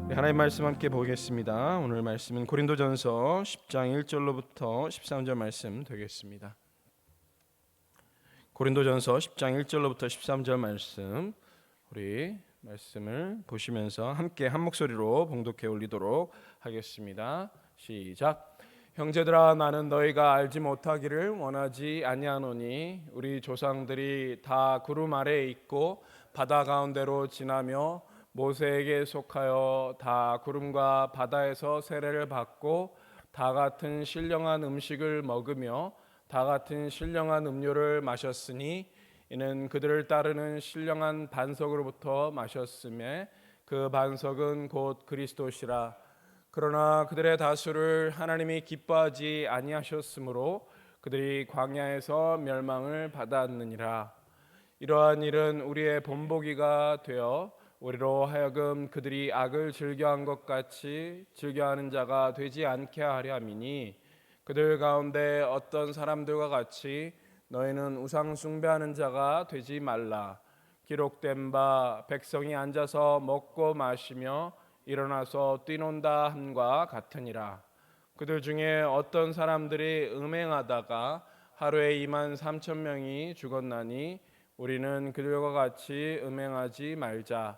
네, 하나님 말씀 함께 보겠습니다. 오늘 말씀은 고린도전서 10장 1절로부터 13절 말씀 되겠습니다. 고린도전서 10장 1절로부터 13절 말씀, 우리 말씀을 보시면서 함께 한 목소리로 봉독해 올리도록 하겠습니다. 시작. 형제들아, 나는 너희가 알지 못하기를 원하지 아니하노니 우리 조상들이 다 구름 아래에 있고 바다 가운데로 지나며 모세에게 속하여 다 구름과 바다에서 세례를 받고 다 같은 신령한 음식을 먹으며 다 같은 신령한 음료를 마셨으니 이는 그들을 따르는 신령한 반석으로부터 마셨음에 그 반석은 곧 그리스도시라. 그러나 그들의 다수를 하나님이 기뻐하지 아니하셨으므로 그들이 광야에서 멸망을 받았느니라. 이러한 일은 우리의 본보기가 되어 우리로 하여금 그들이 악을 즐겨한 것 같이 즐겨하는 자가 되지 않게 하려 함이니, 그들 가운데 어떤 사람들과 같이 너희는 우상 숭배하는 자가 되지 말라. 기록된 바 백성이 앉아서 먹고 마시며 일어나서 뛰논다 함과 같으니라. 그들 중에 어떤 사람들이 음행하다가 하루에 2만 3천 명이 죽었나니 우리는 그들과 같이 음행하지 말자.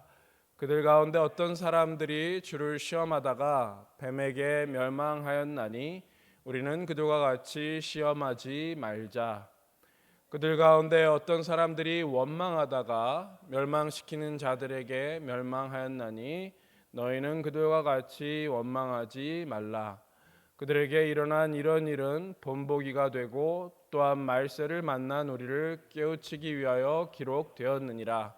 그들 가운데 어떤 사람들이 주를 시험하다가 뱀에게 멸망하였나니 우리는 그들과 같이 시험하지 말자. 그들 가운데 어떤 사람들이 원망하다가 멸망시키는 자들에게 멸망하였나니 너희는 그들과 같이 원망하지 말라. 그들에게 일어난 이런 일은 본보기가 되고 또한 말세를 만난 우리를 깨우치기 위하여 기록되었느니라.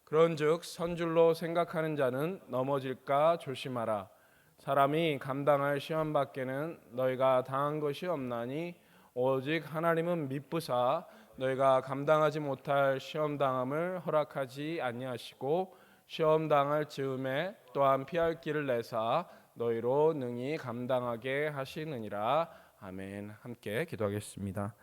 그런즉 선줄로 생각하는 자는 넘어질까 조심하라. 사람이 감당할 시험 밖에는 너희가 당한 것이 없나니 오직 하나님은 미쁘사 너희가 감당하지 못할 시험 당함을 허락하지 아니하시고 시험 당할 즈음에 또한 피할 길을 내사 너희로 능히 감당하게 하시느니라. 아멘. 함께 기도하겠습니다.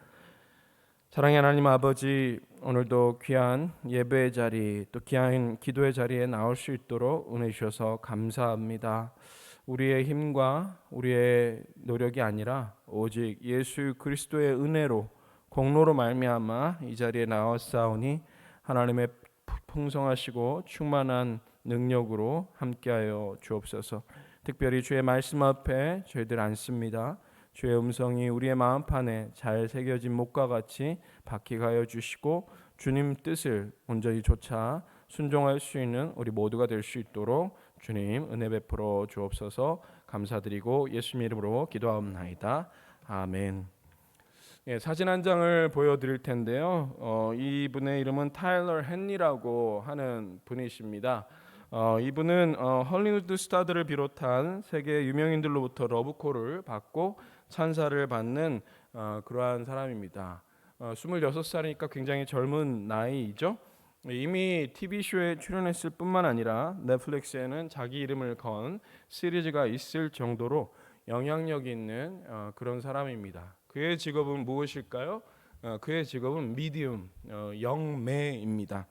사랑의 하나님 아버지, 오늘도 귀한 예배의 자리, 또 귀한 기도의 자리에 나올 수 있도록 은혜 주셔서 감사합니다. 우리의 힘과 우리의 노력이 아니라 오직 예수 그리스도의 은혜로, 공로로 말미암아 이 자리에 나왔사오니 하나님의 풍성하시고 충만한 능력으로 함께하여 주옵소서. 특별히 주의 말씀 앞에 저희들 앉습니다. 주의 음성이 우리의 마음판에 잘 새겨진 목과 같이 박히게 하여 주시고 주님 뜻을 온전히 좇아 순종할 수 있는 우리 모두가 될 수 있도록 주님 은혜 베풀어 주옵소서. 감사드리고 예수님 이름으로 기도하옵나이다. 아멘. 사진 한 장을 보여드릴 텐데요. 이분의 이름은 타일러 헨리라고 하는 분이십니다. 이분은 헐리우드 스타들을 비롯한 세계 유명인들로부터 러브콜을 받고 찬사를 받는 그러한 사람입니다. 26살이니까 굉장히 젊은 나이이죠. 이미 TV쇼에 출연했을 뿐만 아니라 넷플릭스에는 자기 이름을 건 시리즈가 있을 정도로 영향력 있는 그런 사람입니다. 그의 직업은 무엇일까요? 그의 직업은 미디움, 영매입니다.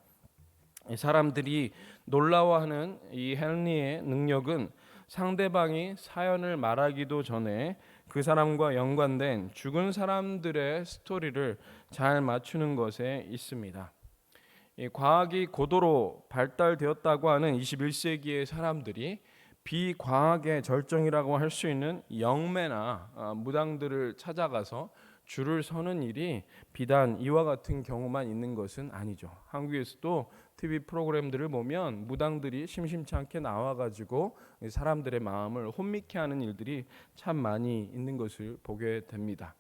사람들이 놀라워하는 이 헨리의 능력은 상대방이 사연을 말하기도 전에 그 사람과 연관된 죽은 사람들의 스토리를 잘 맞추는 것에 있습니다. 이 과학이 고도로 발달되었다고 하는 21세기의 사람들이 비과학의 절정이라고 할 수 있는 영매나 무당들을 찾아가서 줄을 서는 일이 비단 이와 같은 경우만 있는 것은 아니죠. 한국에서도 TV 프로그램들을 보면 무당들이 심심치 않게 나와가지고 사람들의 마음을 혼미케 하는 일들이 참 많이 있는 것을 보게 됩니다.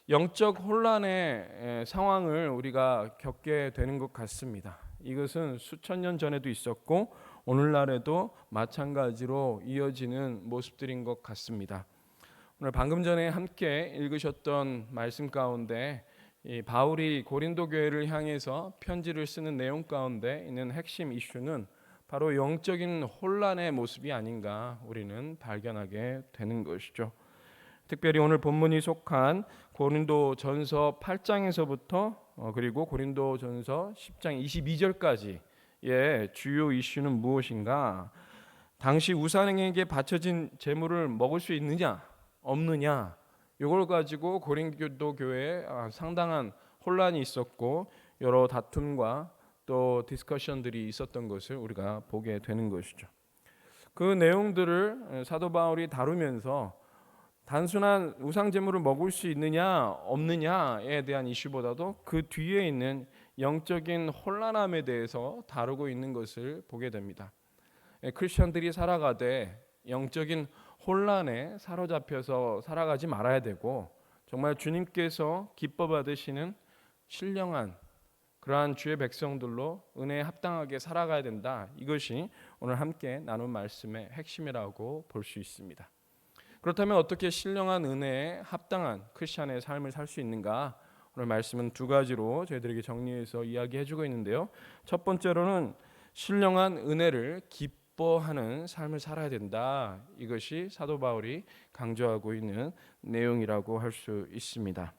영적 혼란의 상황을 우리가 겪게 되는 것 같습니다. 이것은 수천 년 전에도 있었고 오늘날에도 마찬가지로 이어지는 모습들인 것 같습니다. 오늘 방금 전에 함께 읽으셨던 말씀 가운데 이 바울이 고린도 교회를 향해서 편지를 쓰는 내용 가운데 있는 핵심 이슈는 바로 영적인 혼란의 모습이 아닌가 우리는 발견하게 되는 것이죠. 특별히 오늘 본문이 속한 고린도전서 8장에서부터 그리고 고린도전서 10장 22절까지의 주요 이슈는 무엇인가? 당시 우상에게 바쳐진 제물을 먹을 수 있느냐 없느냐, 이걸 가지고 고린도 교회에 상당한 혼란이 있었고 여러 다툼과 또 디스커션들이 있었던 것을 우리가 보게 되는 것이죠. 그 내용들을 사도 바울이 다루면서 단순한 우상 제물을 먹을 수 있느냐 없느냐에 대한 이슈보다도 그 뒤에 있는 영적인 혼란함에 대해서 다루고 있는 것을 보게 됩니다. 크리스천들이 살아가되 영적인 혼란에 사로잡혀서 살아가지 말아야 되고, 정말 주님께서 기뻐 받으시는 신령한 그러한 주의 백성들로 은혜에 합당하게 살아가야 된다. 이것이 오늘 함께 나눈 말씀의 핵심이라고 볼 수 있습니다. 그렇다면 어떻게 신령한 은혜에 합당한 크리스천의 삶을 살 수 있는가? 오늘 말씀은 두 가지로 저희들에게 정리해서 이야기해주고 있는데요. 첫 번째로는 신령한 은혜를 기뻐하는 삶을 살아야 된다. 이것이 사도 바울이 강조하고 있는 내용이라고 할 수 있습니다.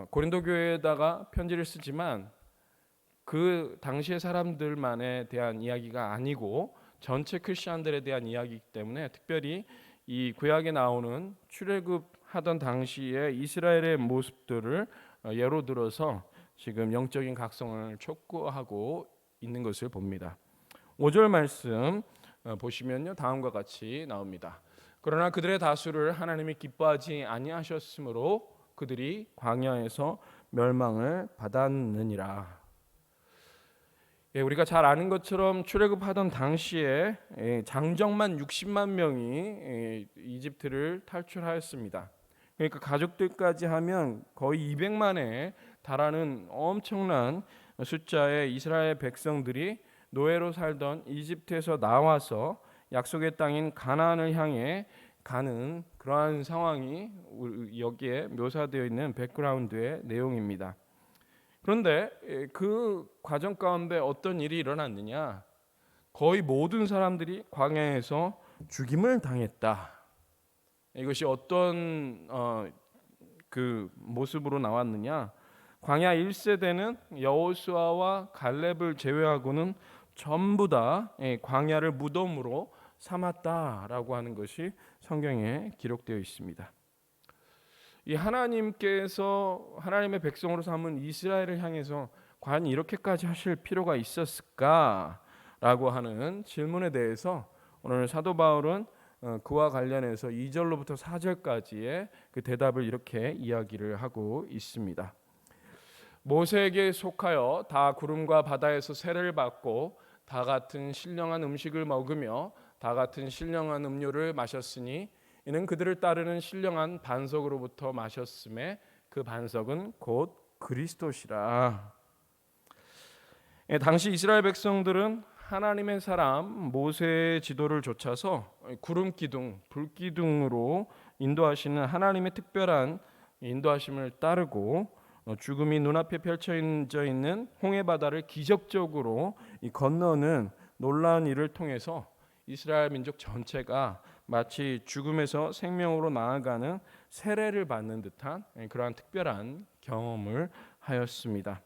고린도 교회에다가 편지를 쓰지만 그 당시의 사람들만에 대한 이야기가 아니고 전체 크리스천들에 대한 이야기이기 때문에 특별히 이 구약에 나오는 출애굽하던 당시의 이스라엘의 모습들을 예로 들어서 지금 영적인 각성을 촉구하고 있는 것을 봅니다. 5절 말씀 보시면요, 다음과 같이 나옵니다. 그러나 그들의 다수를 하나님이 기뻐하지 아니하셨으므로 그들이 광야에서 멸망을 받았느니라. 우리가 잘 아는 것처럼 출애굽하던 당시에 장정만 60만 명이 이집트를 탈출하였습니다. 그러니까 가족들까지 하면 거의 200만에 달하는 엄청난 숫자의 이스라엘 백성들이 노예로 살던 이집트에서 나와서 약속의 땅인 가나안을 향해 가는 그러한 상황이 여기에 묘사되어 있는 백그라운드의 내용입니다. 그런데 그 과정 가운데 어떤 일이 일어났느냐? 거의 모든 사람들이 광야에서 죽임을 당했다. 이것이 어떤 그 모습으로 나왔느냐? 광야 1세대는 여호수아와 갈렙을 제외하고는 전부 다 광야를 무덤으로 삼았다라고 하는 것이 성경에 기록되어 있습니다. 이 하나님께서 하나님의 백성으로 삼은 이스라엘을 향해서 과연 이렇게까지 하실 필요가 있었을까라고 하는 질문에 대해서 오늘 사도 바울은 그와 관련해서 2절로부터 4절까지의 그 대답을 이렇게 이야기를 하고 있습니다. 모세에게 속하여 다 구름과 바다에서 세례를 받고 다 같은 신령한 음식을 먹으며 다 같은 신령한 음료를 마셨으니 이는 그들을 따르는 신령한 반석으로부터 마셨음에 그 반석은 곧 그리스도시라. 당시 이스라엘 백성들은 하나님의 사람 모세의 지도를 좇아서 구름 기둥, 불 기둥으로 인도하시는 하나님의 특별한 인도하심을 따르고 죽음이 눈앞에 펼쳐져 있는 홍해 바다를 기적적으로 건너는 놀라운 일을 통해서 이스라엘 민족 전체가 마치 죽음에서 생명으로 나아가는 세례를 받는 듯한 그러한 특별한 경험을 하였습니다.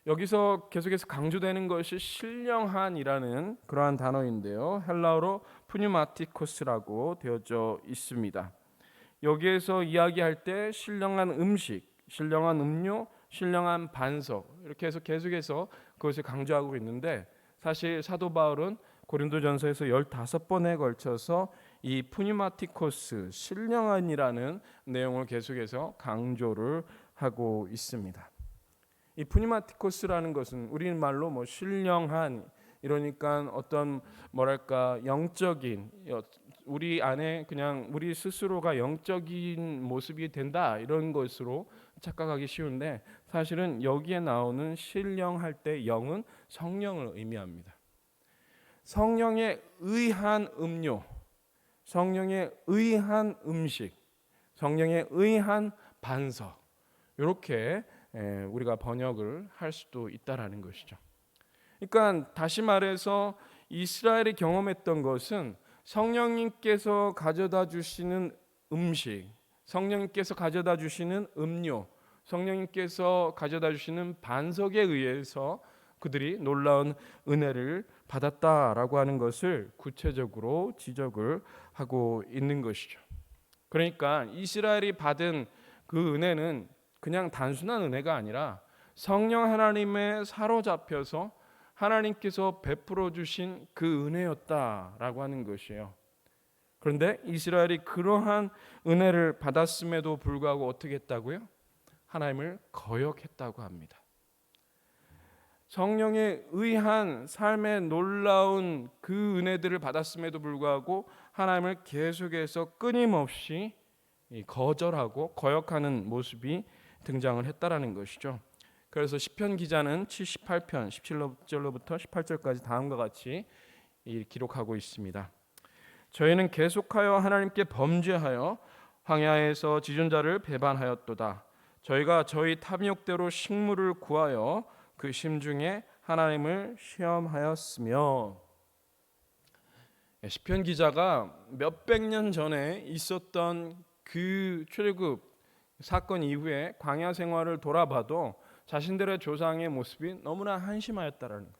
여기서 계속해서 강조되는 것이 신령한이라는 그러한 단어인데요, 헬라어로 푸뉴마티코스라고 되어져 있습니다. 여기에서 이야기할 때 신령한 음식, 신령한 음료, 신령한 반석, 이렇게 해서 계속해서 그것을 강조하고 있는데, 사실 사도 바울은 고린도전서에서 15번에 걸쳐서 이 푸뉴마티코스, 신령한이라는 내용을 계속해서 강조를 하고 있습니다. 이 푸뉴마티코스라는 것은 우리말로 신령한, 이러니까 어떤 영적인, 우리 안에 그냥 우리 스스로가 영적인 모습이 된다, 이런 것으로 착각하기 쉬운데, 사실은 여기에 나오는 신령할 때 영은 성령을 의미합니다. 성령에 의한 음료, 성령에 의한 음식, 성령에 의한 반석, 이렇게 우리가 번역을 할 수도 있다라는 것이죠. 그러니까 다시 말해서 이스라엘이 경험했던 것은 성령님께서 가져다 주시는 음식, 성령님께서 가져다 주시는 음료, 성령님께서 가져다 주시는 반석에 의해서 그들이 놀라운 은혜를 받았다라고 하는 것을 구체적으로 지적을 하고 있는 것이죠. 그러니까 이스라엘이 받은 그 은혜는 그냥 단순한 은혜가 아니라 성령 하나님에 사로잡혀서 하나님께서 베풀어 주신 그 은혜였다라고 하는 것이에요. 그런데 이스라엘이 그러한 은혜를 받았음에도 불구하고 어떻게 했다고요? 하나님을 거역했다고 합니다. 성령에 의한 삶의 놀라운 그 은혜들을 받았음에도 불구하고 하나님을 계속해서 끊임없이 거절하고 거역하는 모습이 등장을 했다라는 것이죠. 그래서 시편 기자는 78편 17절로부터 18절까지 다음과 같이 기록하고 있습니다. 저희는 계속하여 하나님께 범죄하여 황야에서 지존자를 배반하였도다. 저희가 저희 탐욕대로 식물을 구하여 그 심중에 하나님을 시험하였으며. 시편 기자가 몇백 년 전에 있었던 그 출애굽 사건 이후에 광야 생활을 돌아봐도 자신들의 조상의 모습이 너무나 한심하였다라는 거예요.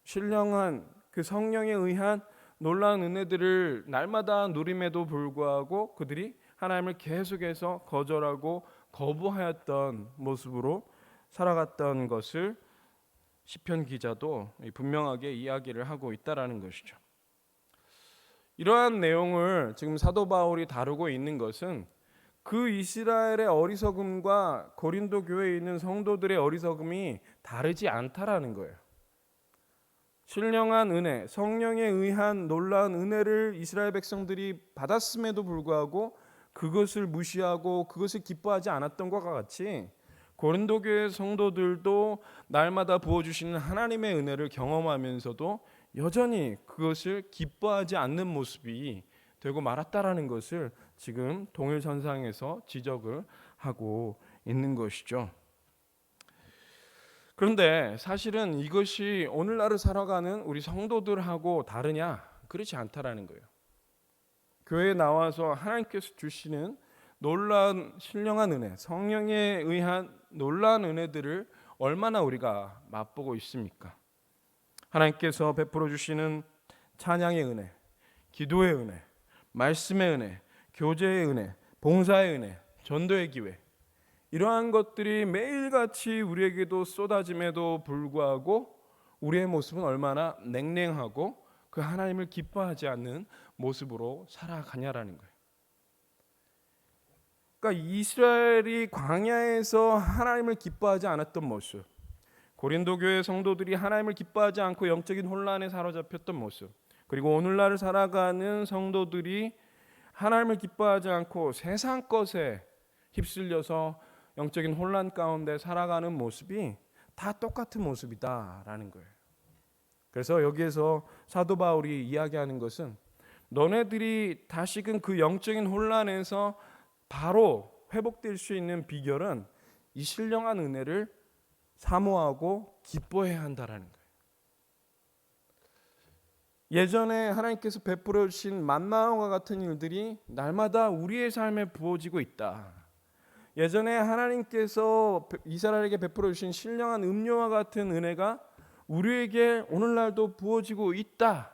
신령한 그 성령에 의한 놀라운 은혜들을 날마다 누림에도 불구하고 그들이 하나님을 계속해서 거절하고 거부하였던 모습으로 살아갔던 것을 시편 기자도 분명하게 이야기를 하고 있다라는 것이죠. 이러한 내용을 지금 사도 바울이 다루고 있는 것은 그 이스라엘의 어리석음과 고린도 교회에 있는 성도들의 어리석음이 다르지 않다라는 거예요. 신령한 은혜, 성령에 의한 놀라운 은혜를 이스라엘 백성들이 받았음에도 불구하고 그것을 무시하고 그것을 기뻐하지 않았던 것과 같이 고린도 교회 성도들도 날마다 부어주시는 하나님의 은혜를 경험하면서도 여전히 그것을 기뻐하지 않는 모습이 되고 말았다라는 것을 지금 동일선상에서 지적을 하고 있는 것이죠. 그런데 사실은 이것이 오늘날을 살아가는 우리 성도들하고 다르냐? 그렇지 않다라는 거예요. 교회에 나와서 하나님께서 주시는 놀라운 신령한 은혜, 성령에 의한 놀라운 은혜들을 얼마나 우리가 맛보고 있습니까? 하나님께서 베풀어 주시는 찬양의 은혜, 기도의 은혜, 말씀의 은혜, 교제의 은혜, 봉사의 은혜, 전도의 기회, 이러한 것들이 매일같이 우리에게도 쏟아짐에도 불구하고 우리의 모습은 얼마나 냉랭하고 그 하나님을 기뻐하지 않는 모습으로 살아가냐라는 거예요. 그러니까 이스라엘이 광야에서 하나님을 기뻐하지 않았던 모습, 고린도 교회 성도들이 하나님을 기뻐하지 않고 영적인 혼란에 사로잡혔던 모습, 그리고 오늘날을 살아가는 성도들이 하나님을 기뻐하지 않고 세상 것에 휩쓸려서 영적인 혼란 가운데 살아가는 모습이 다 똑같은 모습이다라는 거예요. 그래서 여기에서 사도 바울이 이야기하는 것은 너네들이 다시금 그 영적인 혼란에서 바로 회복될 수 있는 비결은 이 신령한 은혜를 사모하고 기뻐해야 한다라는 거예요. 예전에 하나님께서 베풀어 주신 만나와 같은 일들이 날마다 우리의 삶에 부어지고 있다. 예전에 하나님께서 이스라엘에게 베풀어 주신 신령한 음료와 같은 은혜가 우리에게 오늘날도 부어지고 있다.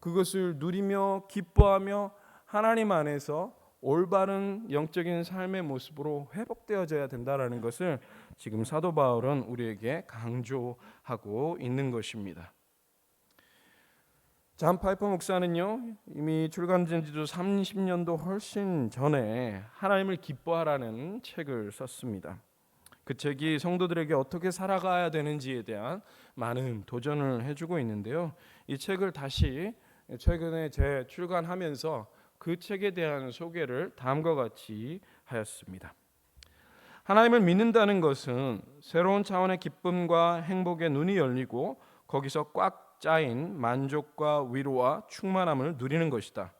그것을 누리며 기뻐하며 하나님 안에서 올바른 영적인 삶의 모습으로 회복되어져야 된다라는 것을 지금 사도 바울은 우리에게 강조하고 있는 것입니다. 잔 파이퍼 목사는요, 이미 출간된 지도 30년도 훨씬 전에 하나님을 기뻐하라는 책을 썼습니다. 그 책이 성도들에게 어떻게 살아가야 되는지에 대한 많은 도전을 해주고 있는데요. 이 책을 다시 최근에 재출간하면서 그 책에 대한 소개를 다음과 같이 하였습니다. 하나님을 믿는다는 것은 새로운 차원의 기쁨과 행복의 눈이 열리고 거기서 꽉 짜인 만족과 위로와 충만함을 누리는 것이다.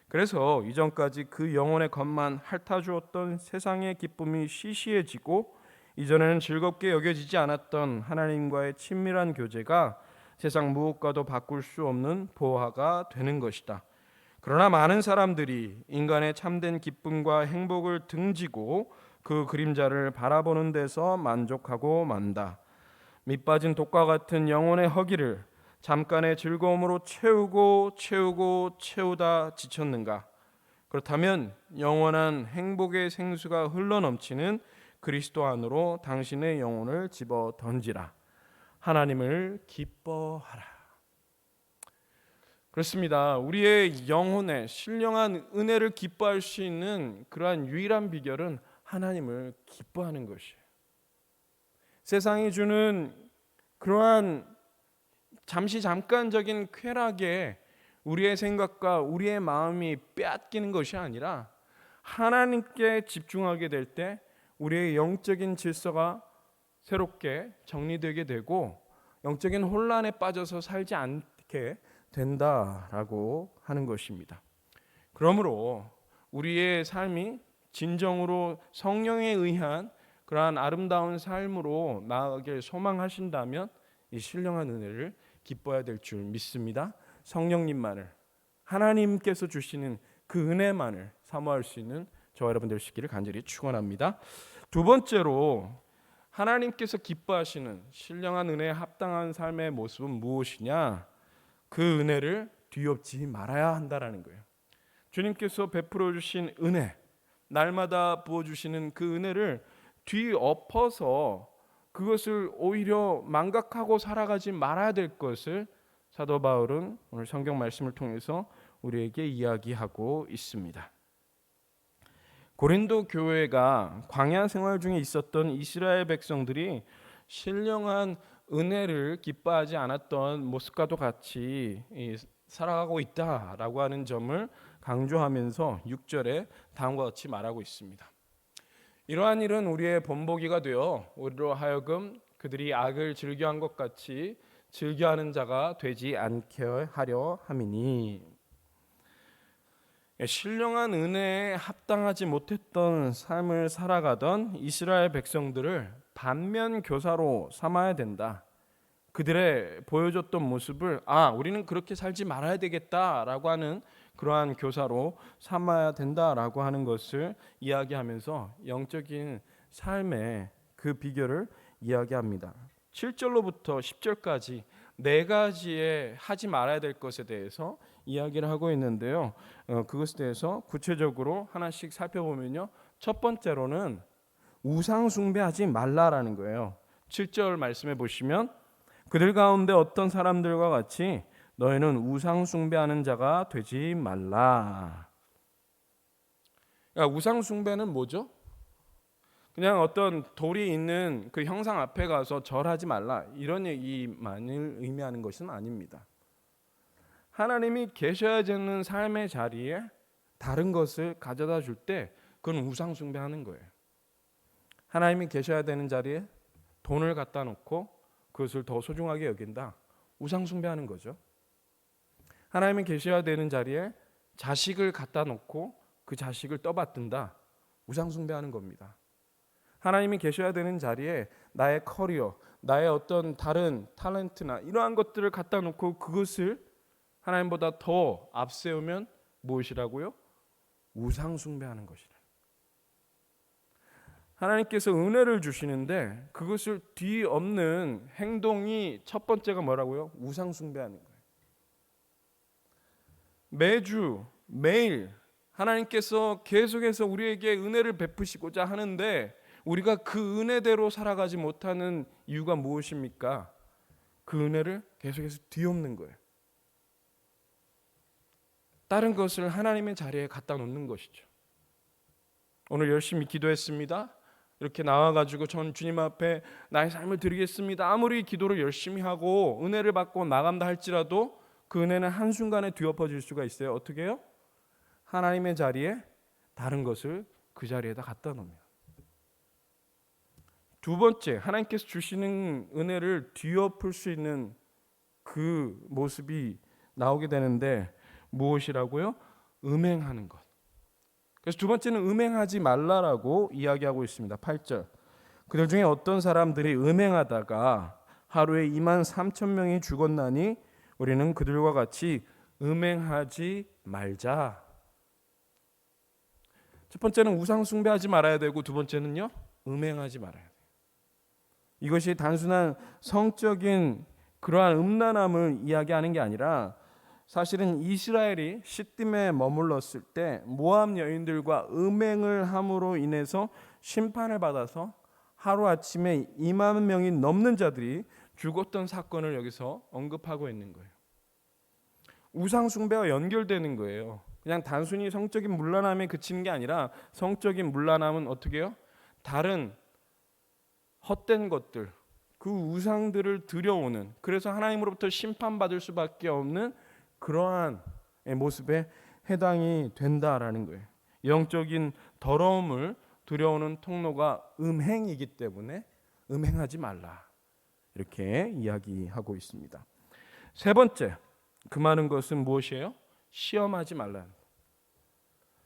그래서 이전까지 그 영혼의 것만 핥아주었던 세상의 기쁨이 시시해지고 이전에는 즐겁게 여겨지지 않았던 하나님과의 친밀한 교제가 세상 무엇과도 바꿀 수 없는 보화가 되는 것이다. 그러나 많은 사람들이 인간의 참된 기쁨과 행복을 등지고 그 그림자를 바라보는 데서 만족하고 만다. 밑빠진 독과 같은 영혼의 허기를 잠깐의 즐거움으로 채우다 지쳤는가? 그렇다면 영원한 행복의 생수가 흘러넘치는 그리스도 안으로 당신의 영혼을 집어 던지라. 하나님을 기뻐하라. 그렇습니다. 우리의 영혼에 신령한 은혜를 기뻐할 수 있는 그러한 유일한 비결은 하나님을 기뻐하는 것이에요. 세상이 주는 그러한 잠깐적인 쾌락에 우리의 생각과 우리의 마음이 빼앗기는 것이 아니라 하나님께 집중하게 될 때 우리의 영적인 질서가 새롭게 정리되게 되고 영적인 혼란에 빠져서 살지 않게 된다라고 하는 것입니다. 그러므로 우리의 삶이 진정으로 성령에 의한 그러한 아름다운 삶으로 나아가길 소망하신다면 이 신령한 은혜를 기뻐해야 될 줄 믿습니다. 성령님만을, 하나님께서 주시는 그 은혜만을 사모할 수 있는 저와 여러분 되시기를 간절히 축원합니다. 두 번째로 하나님께서 기뻐하시는 신령한 은혜에 합당한 삶의 모습은 무엇이냐? 그 은혜를 뒤엎지 말아야 한다라는 거예요. 주님께서 베풀어 주신 은혜, 날마다 부어 주시는 그 은혜를 뒤엎어서 그것을 오히려 망각하고 살아가지 말아야 될 것을 사도 바울은 오늘 성경 말씀을 통해서 우리에게 이야기하고 있습니다. 고린도 교회가 광야 생활 중에 있었던 이스라엘 백성들이 신령한 은혜를 기뻐하지 않았던 모습과도 같이 살아가고 있다라고 하는 점을 강조하면서 6절에 다음과 같이 말하고 있습니다. 이러한 일은 우리의 본보기가 되어 우리로 하여금 그들이 악을 즐겨한 것 같이 즐겨하는 자가 되지 않게 하려 함이니. 신령한 은혜에 합당하지 못했던 삶을 살아가던 이스라엘 백성들을 반면 교사로 삼아야 된다. 그들의 보여줬던 모습을 우리는 그렇게 살지 말아야 되겠다라고 하는 그러한 교사로 삼아야 된다라고 하는 것을 이야기하면서 영적인 삶의 그 비결을 이야기합니다. 7절로부터 10절까지 네 가지의 하지 말아야 될 것에 대해서 이야기를 하고 있는데요. 그것에 대해서 구체적으로 하나씩 살펴보면요. 첫 번째로는 우상 숭배하지 말라라는 거예요. 7절 말씀해 보시면 그들 가운데 어떤 사람들과 같이 너희는 우상 숭배하는 자가 되지 말라. 그러니까 우상 숭배는 뭐죠? 그냥 어떤 돌이 있는 그 형상 앞에 가서 절하지 말라 이런 얘기만을 의미하는 것은 아닙니다. 하나님이 계셔야 되는 삶의 자리에 다른 것을 가져다 줄 때 그건 우상 숭배하는 거예요. 하나님이 계셔야 되는 자리에 돈을 갖다 놓고 그것을 더 소중하게 여긴다. 우상 숭배하는 거죠. 하나님이 계셔야 되는 자리에 자식을 갖다 놓고 그 자식을 떠받든다. 우상 숭배하는 겁니다. 하나님이 계셔야 되는 자리에 나의 커리어, 나의 어떤 다른 탤런트나 이러한 것들을 갖다 놓고 그것을 하나님보다 더 앞세우면 무엇이라고요? 우상 숭배하는 것이라. 하나님께서 은혜를 주시는데 그것을 뒤엎는 행동이 첫 번째가 뭐라고요? 우상 숭배하는 거예요. 매주 매일 하나님께서 계속해서 우리에게 은혜를 베푸시고자 하는데 우리가 그 은혜대로 살아가지 못하는 이유가 무엇입니까? 그 은혜를 계속해서 뒤엎는 거예요. 다른 것을 하나님의 자리에 갖다 놓는 것이죠. 오늘 열심히 기도했습니다. 이렇게 나와가지고 전 주님 앞에 나의 삶을 드리겠습니다. 아무리 기도를 열심히 하고 은혜를 받고 나간다 할지라도 그 은혜는 한순간에 뒤엎어질 수가 있어요. 어떻게 해요? 하나님의 자리에 다른 것을 그 자리에다 갖다 놓으면. 두 번째, 하나님께서 주시는 은혜를 뒤엎을 수 있는 그 모습이 나오게 되는데 무엇이라고요? 음행하는 것. 그래서 두 번째는 음행하지 말라라고 이야기하고 있습니다. 8절. 그들 중에 어떤 사람들이 음행하다가 하루에 23,000명이 죽었나니 우리는 그들과 같이 음행하지 말자. 첫 번째는 우상 숭배하지 말아야 되고 두 번째는요, 음행하지 말아야 돼요. 이것이 단순한 성적인 그러한 음란함을 이야기하는 게 아니라 사실은 이스라엘이 시딤에 머물렀을 때 모압 여인들과 음행을 함으로 인해서 심판을 받아서 하루아침에 2만 명이 넘는 자들이 죽었던 사건을 여기서 언급하고 있는 거예요. 우상 숭배와 연결되는 거예요. 그냥 단순히 성적인 문란함에 그치는 게 아니라 성적인 문란함은 어떻게 해요? 다른 헛된 것들, 그 우상들을 들여오는, 그래서 하나님으로부터 심판받을 수밖에 없는 그러한 모습에 해당이 된다라는 거예요. 영적인 더러움을 들여오는 통로가 음행이기 때문에 음행하지 말라, 이렇게 이야기하고 있습니다. 세 번째, 그 많은 것은 무엇이에요? 시험하지 말라.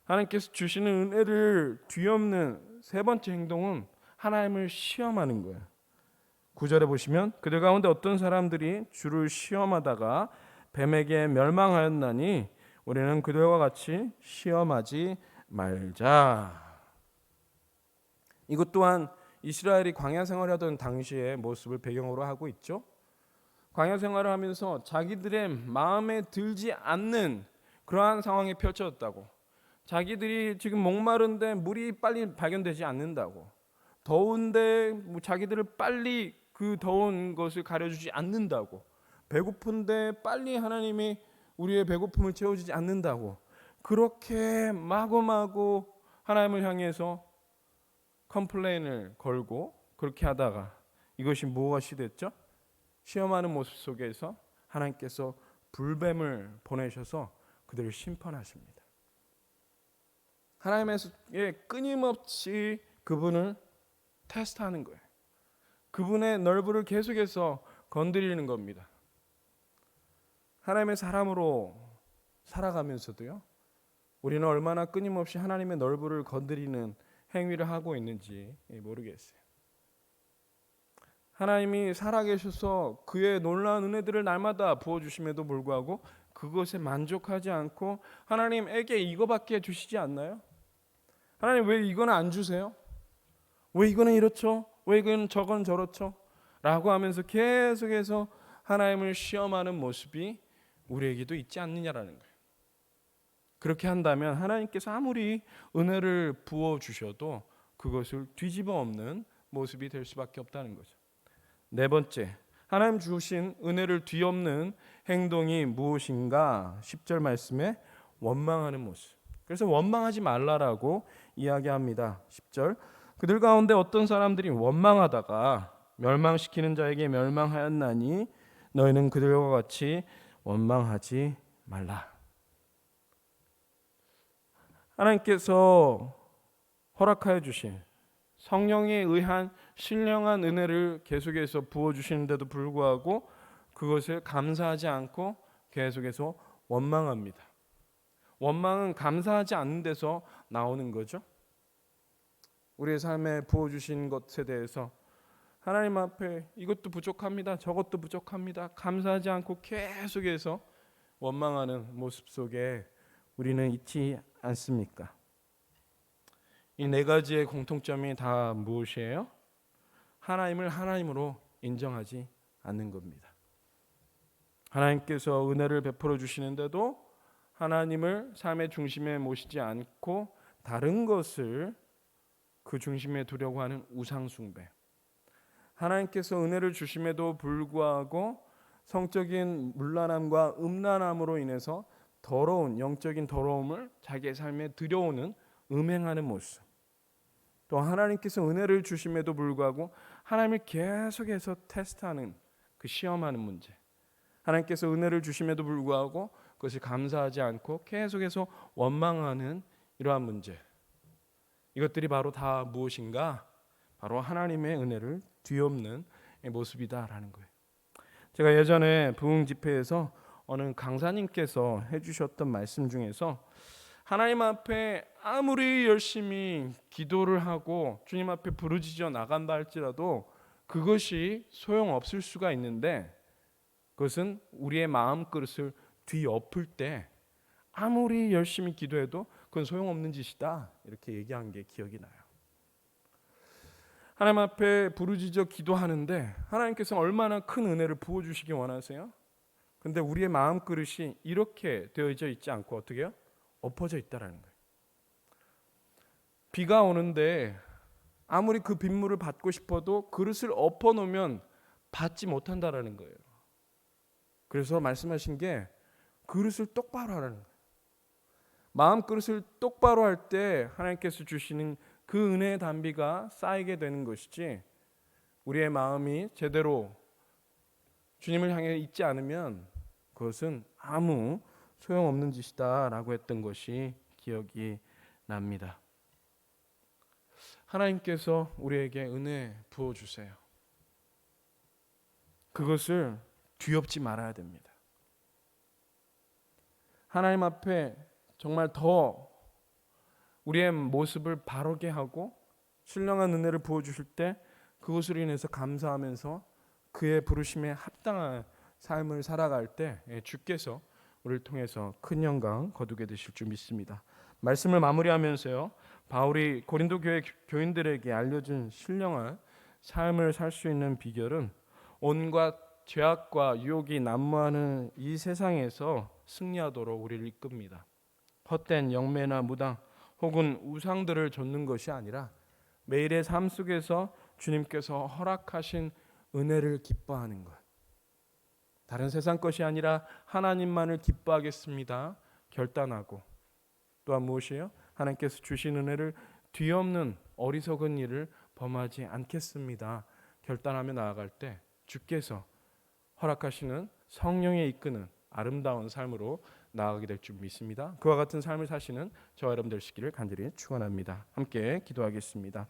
하나님께서 주시는 은혜를 뒤엎는 세 번째 행동은 하나님을 시험하는 거예요. 9절에 보시면 그들 가운데 어떤 사람들이 주를 시험하다가 뱀에게 멸망하였나니 우리는 그들과 같이 시험하지 말자. 이것 또한 이스라엘이 광야 생활하던 당시의 모습을 배경으로 하고 있죠. 광야 생활을 하면서 자기들의 마음에 들지 않는 그러한 상황이 펼쳐졌다고. 자기들이 지금 목마른데 물이 빨리 발견되지 않는다고. 더운데 자기들을 빨리 그 더운 것을 가려주지 않는다고. 배고픈데 빨리 하나님이 우리의 배고픔을 채워주지 않는다고. 그렇게 마구마구 하나님을 향해서 컴플레인을 걸고 그렇게 하다가 이것이 무엇이 됐죠? 시험하는 모습 속에서 하나님께서 불뱀을 보내셔서 그들을 심판하십니다. 하나님의 끊임없이 그분을 테스트하는 거예요. 그분의 널브를 계속해서 건드리는 겁니다. 하나님의 사람으로 살아가면서도요, 우리는 얼마나 끊임없이 하나님의 널브를 건드리는 행위를 하고 있는지 모르겠어요. 하나님이 살아계셔서 그의 놀라운 은혜들을 날마다 부어주심에도 불구하고 그것에 만족하지 않고 하나님에게 이거밖에 주시지 않나요? 하나님 왜 이거는 안 주세요? 왜 이거는 이렇죠? 왜 이거는 저건 저렇죠? 라고 하면서 계속해서 하나님을 시험하는 모습이 우리에게도 있지 않느냐라는 거예요. 그렇게 한다면 하나님께서 아무리 은혜를 부어주셔도 그것을 뒤집어 엎는 모습이 될 수밖에 없다는 거죠. 네 번째, 하나님 주신 은혜를 뒤엎는 행동이 무엇인가? 10절 말씀에 원망하는 모습. 그래서 원망하지 말라라고 이야기합니다. 10절, 그들 가운데 어떤 사람들이 원망하다가 멸망시키는 자에게 멸망하였나니 너희는 그들과 같이 원망하지 말라. 하나님께서 허락하여 주신 성령에 의한 신령한 은혜를 계속해서 부어주시는데도 불구하고 그것을 감사하지 않고 계속해서 원망합니다. 원망은 감사하지 않는 데서 나오는 거죠. 우리의 삶에 부어주신 것에 대해서 하나님 앞에 이것도 부족합니다, 저것도 부족합니다, 감사하지 않고 계속해서 원망하는 모습 속에 우리는 있지 않습니까? 이 네 가지의 공통점이 다 무엇이에요? 하나님을 하나님으로 인정하지 않는 겁니다. 하나님께서 은혜를 베풀어 주시는데도 하나님을 삶의 중심에 모시지 않고 다른 것을 그 중심에 두려고 하는 우상 숭배. 하나님께서 은혜를 주심에도 불구하고 성적인 문란함과 음란함으로 인해서 더러운 영적인 더러움을 자기의 삶에 들여오는 음행하는 모습. 또 하나님께서 은혜를 주심에도 불구하고 하나님을 계속해서 테스트하는 그 시험하는 문제. 하나님께서 은혜를 주심에도 불구하고 그것을 감사하지 않고 계속해서 원망하는 이러한 문제. 이것들이 바로 다 무엇인가? 바로 하나님의 은혜를 뒤엎는 모습이다라는 거예요. 제가 예전에 부흥 집회에서 어느 강사님께서 해주셨던 말씀 중에서 하나님 앞에 아무리 열심히 기도를 하고 주님 앞에 부르짖어 나간다 할지라도 그것이 소용없을 수가 있는데 그것은 우리의 마음 그릇을 뒤엎을 때 아무리 열심히 기도해도 그건 소용없는 짓이다, 이렇게 얘기한 게 기억이 나요. 하나님 앞에 부르짖어 기도하는데 하나님께서 얼마나 큰 은혜를 부어주시기 원하세요? 근데 우리의 마음 그릇이 이렇게 되어져 있지 않고 어떻게 해요? 엎어져 있다라는 거예요. 비가 오는데 아무리 그 빗물을 받고 싶어도 그릇을 엎어놓으면 받지 못한다라는 거예요. 그래서 말씀하신 게 그릇을 똑바로 하라는 거예요. 마음 그릇을 똑바로 할 때 하나님께서 주시는 그 은혜의 단비가 쌓이게 되는 것이지, 우리의 마음이 제대로 주님을 향해 있지 않으면 그것은 아무 소용없는 짓이다라고 했던 것이 기억이 납니다. 하나님께서 우리에게 은혜 부어주세요. 그것을 뒤엎지 말아야 됩니다. 하나님 앞에 정말 더 우리의 모습을 바르게 하고 신령한 은혜를 부어주실 때 그것으로 인해서 감사하면서 그의 부르심에 합당한 삶을 살아갈 때 주께서 우리를 통해서 큰 영광 거두게 되실 줄 믿습니다. 말씀을 마무리하면서요, 바울이 고린도 교회 교인들에게 알려준 신령한 삶을 살 수 있는 비결은 온갖 죄악과 유혹이 난무하는 이 세상에서 승리하도록 우리를 이끕니다. 헛된 영매나 무당 혹은 우상들을 좇는 것이 아니라 매일의 삶 속에서 주님께서 허락하신 은혜를 기뻐하는 것. 다른 세상 것이 아니라 하나님만을 기뻐하겠습니다 결단하고, 또한 무엇이에요? 하나님께서 주신 은혜를 뒤엎는 어리석은 일을 범하지 않겠습니다 결단하며 나아갈 때 주께서 허락하시는 성령에 이끄는 아름다운 삶으로 나아가게 될 줄 믿습니다. 그와 같은 삶을 사시는 저와 여러분 되시기를 간절히 축원합니다. 함께 기도하겠습니다.